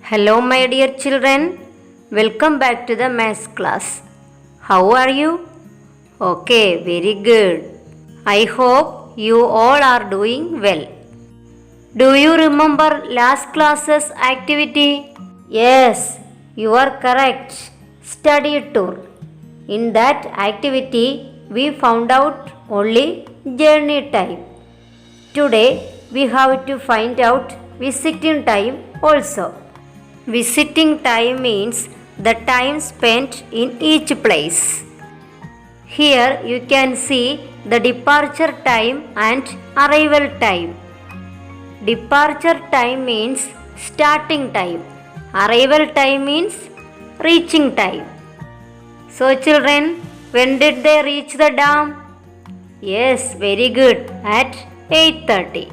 Hello, my dear children. Welcome back to the maths class. How are you? Okay, very good. I hope you all are doing well. Do you remember last class's activity? Yes, you are correct. Study tour. In that activity, we found out only journey time. Today, we have to find out visiting time also. Visiting time means the time spent in each place. Here you can see the departure time and arrival time. Departure time means starting time. Arrival time means reaching time. So children, when did they reach the dam? Yes, very good, at 8:30.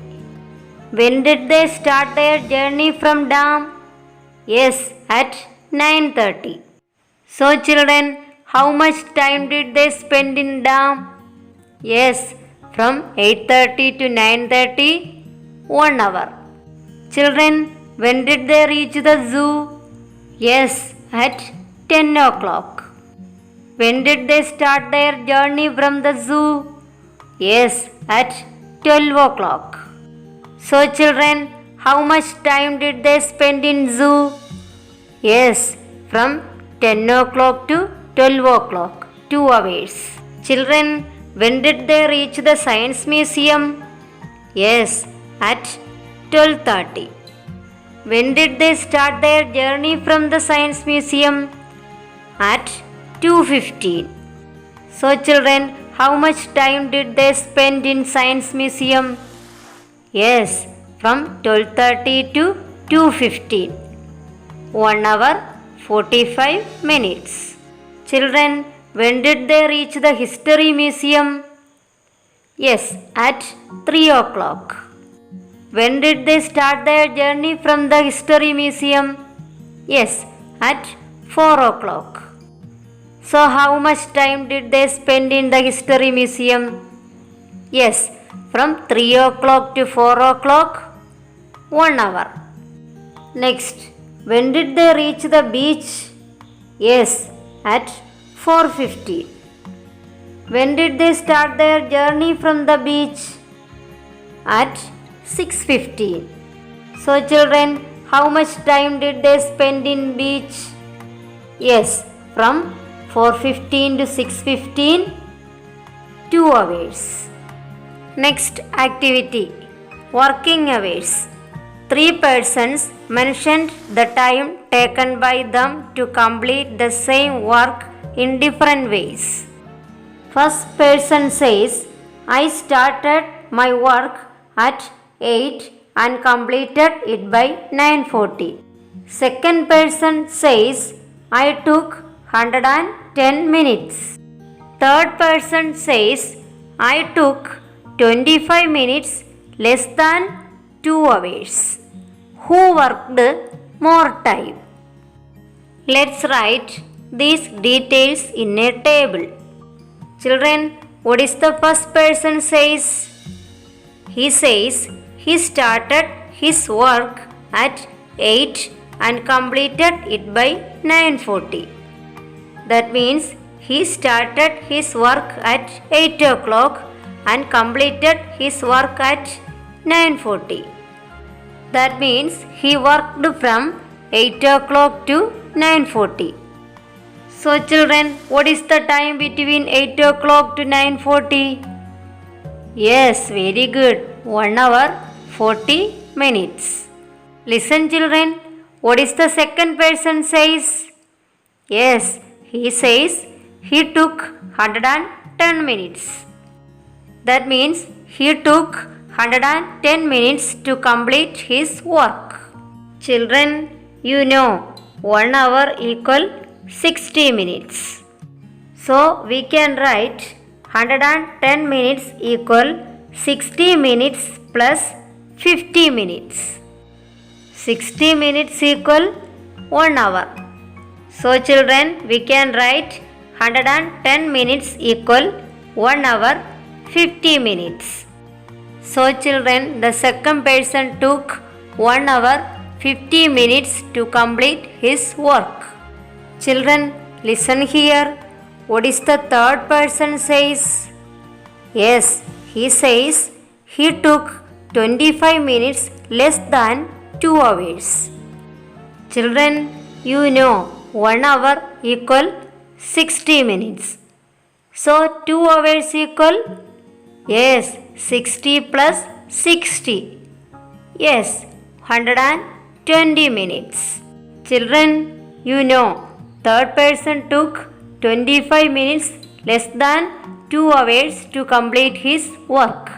When did they start their journey from dam? Yes, at 9:30. So children, how much time did they spend in dam? Yes, from 8:30 to 9:30, 1 hour. Children, when did they reach the zoo? Yes, at 10 o'clock. When did they start their journey from the zoo? Yes, at 12 o'clock. So children, how much time did they spend in zoo? Yes, from 10 o'clock to 12 o'clock, 2 hours. Children, when did they reach the science museum? Yes, at 12:30. When did they start their journey from the science museum? At 2:15. So children, how much time did they spend in science museum? Yes, from 12:30 to 2:15. 1 hour 45 minutes. Children, when did they reach the history museum? Yes, at 3 o'clock. When did they start their journey from the history museum? Yes, at 4 o'clock. So how much time did they spend in the history museum? Yes, from 3 o'clock to 4 o'clock, 1 hour. Next, when did they reach the beach? Yes, at 4:50. When did they start their journey from the beach? At 6:15. So children, how much time did they spend in beach? Yes, from 4:15 to 6:15, 2 hours. Next activity, working hours. 3 persons mentioned the time taken by them to complete the same work in different ways. First person says, I started my work at 8 and completed it by 9:40. Second person says, I took 110 minutes. Third person says, I took 25 minutes less than 2 hours. Who worked more time? Let's write these details in a table. Children, what is the first person says? He says he started his work at 8 and completed it by 9:40. That means he started his work at 8 o'clock and completed his work at 9:40. That means he worked from 8 o'clock to 9:40. So children, what is the time between 8 o'clock to 9:40? Yes, very good. 1 hour 40 minutes. Listen children, what is the second person says? Yes, he says he took 110 minutes. That means he took 110 minutes to complete his work. Children, you know 1 hour equal 60 minutes. So we can write 110 minutes equal 60 minutes plus 50 minutes. 60 minutes equal 1 hour. So children, we can write 110 minutes equal 1 hour 50 minutes. So children, the second person took 1 hour 50 minutes to complete his work. Children, listen here. What is the third person says? Yes, he says he took 25 minutes less than 2 hours. Children, you know 1 hour equal 60 minutes. So 2 hours equal? Yes, 60 plus 60. Yes, 120 minutes. Children, you know third person took 25 minutes less than 2 hours to complete his work.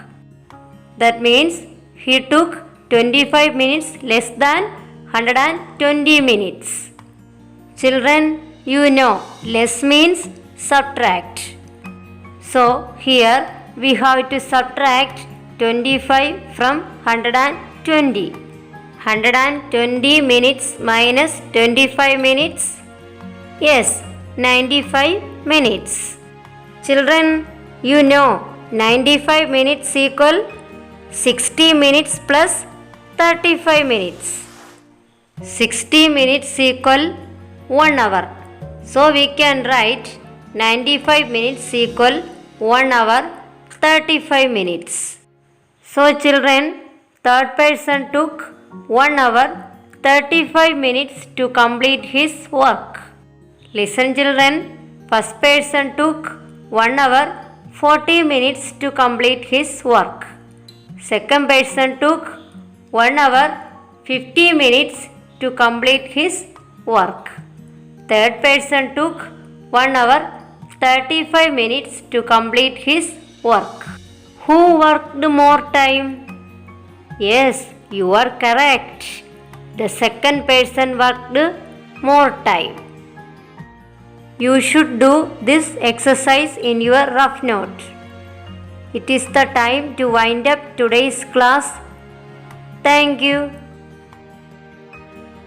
That means he took 25 minutes less than 120 minutes. Children, you know less means subtract. So here we have to subtract 25 from 120. 120 minutes minus 25 minutes. Yes, 95 minutes. Children, you know 95 minutes equal 60 minutes plus 35 minutes. 60 minutes equal 1 hour. So we can write 95 minutes equal 1 hour 35 minutes. So children, third person took 1 hour 35 minutes to complete his work. Listen children, first person took 1 hour 40 minutes to complete his work. Second person took 1 hour 50 minutes to complete his work. Third person took 1 hour 35 minutes to complete his work. Who worked more time? Yes, you are correct. The second person worked more time. You should do this exercise in your rough note. It is the time to wind up today's class. Thank you.